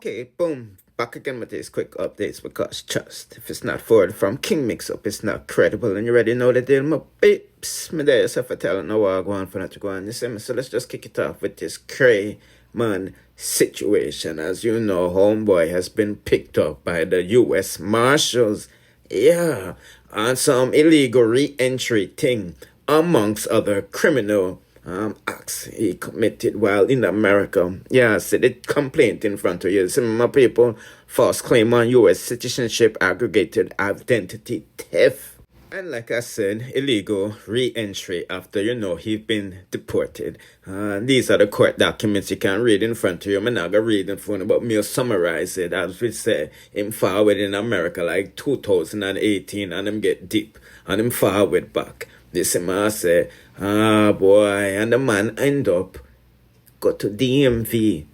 Okay, boom. Back again with these quick updates because trust, if it's not forward from Kingmixup, it's not credible. And you already know the deal, my babes. Me there yourself for telling no what I go on for not to go on. You see me? So let's just kick it off with this Cray man situation. As you know, homeboy has been picked up by the U.S. Marshals. Yeah, on some illegal re-entry thing, amongst other criminal acts he committed while in America. Yeah, see the complaint in front of you. Some of my people, false claim on U.S. citizenship, aggravated identity theft. And like I said, illegal re-entry after, he's been deported. These are the court documents you can read in front of you. I'm not going to read them for you, but me summarize it. As we say, him forward in America like 2018 and him get deep. And him forward back. This is I say, boy, and the man end up go to DMV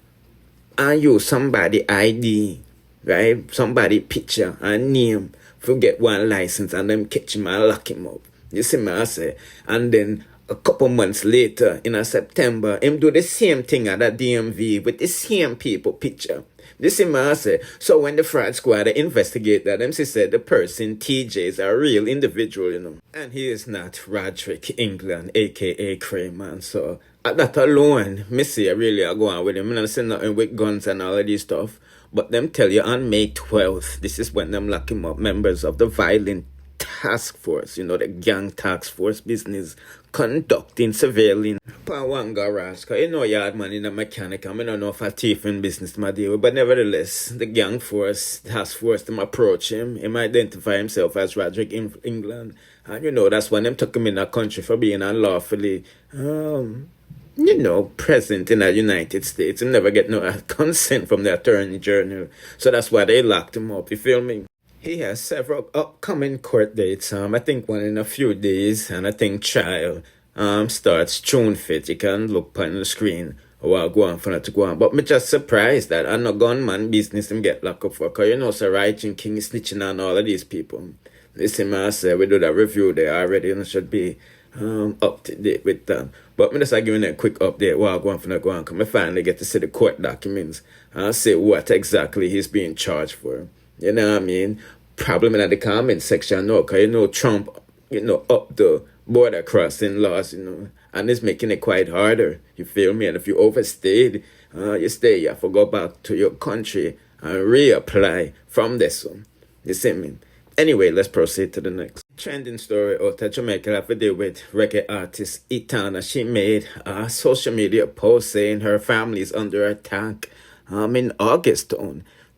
and use somebody ID, right? Somebody picture and name, forget one license and them catch him and lock him up. You see me I say, and then a couple months later, in September, him do the same thing at the DMV with the same people picture. This is what I say. So when the fraud squad investigate that, them said the person, TJ, is a real individual, And he is not Roderick, England, a.k.a. Cray, man. So at that alone, me see I really are going with him. I'm not saying nothing with guns and all of this stuff. But them tell you on May 12th, this is when them lock him up, members of the violent task force, the gang task force business, conducting surveilling upon one garage. Because yard man in a mechanic, I don't know if a thief in business my deal with, but nevertheless, the gang force, task force, them approach him. Him identify himself as Roderick in England. And that's when them took him in a country for being unlawfully present in the United States. Him never get no consent from the attorney general. So that's why they locked him up, you feel me? He has several upcoming court dates. I think one in a few days, and I think trial starts June 5th. You can look on the screen while go on for not to go on. But me just surprised that I no gunman business him get locked up for. Because so Righteous King is snitching on all of these people. Listen, I say we do that review there already, and it should be up to date with that. But me just giving a quick update while go on for not go on. Because I finally get to see the court documents and see what exactly he's being charged for. You know what I mean? Problem in the comment section, because Trump, up the border crossing laws, and it's making it quite harder. You feel me? And if you overstayed, you have to go back to your country and reapply from this one. You see me? Anyway, let's proceed to the next. Trending story out of Jamaica have to do with reggae artist Etana. She made a social media post saying her family is under attack in Augus.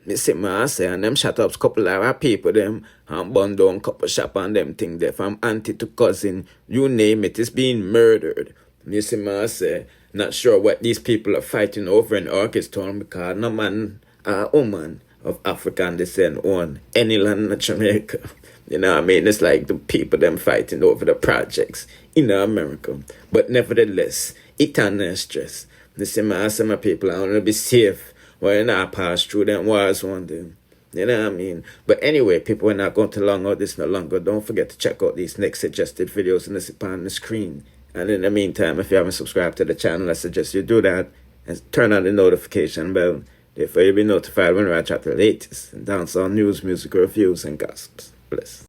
Me see I say, and them shut up couple of people them and burn down couple shop and them thing there from auntie to cousin, you name it, is being murdered. Me see I say, not sure what these people are fighting over in Augus because no man or woman of African descent own any land in Jamaica. You know what I mean? It's like the people them fighting over the projects in America. But nevertheless, Etana is stressed. Me see I say, my people, I want to be safe. Well, you not pass through them wars one day. You know what I mean? But anyway, people are not going to long out this no longer. Don't forget to check out these next suggested videos in the on the screen. And in the meantime, if you haven't subscribed to the channel, I suggest you do that. And turn on the notification bell. Therefore, you'll be notified when I chat the latest dancehall news, music reviews, and gossips. Bless.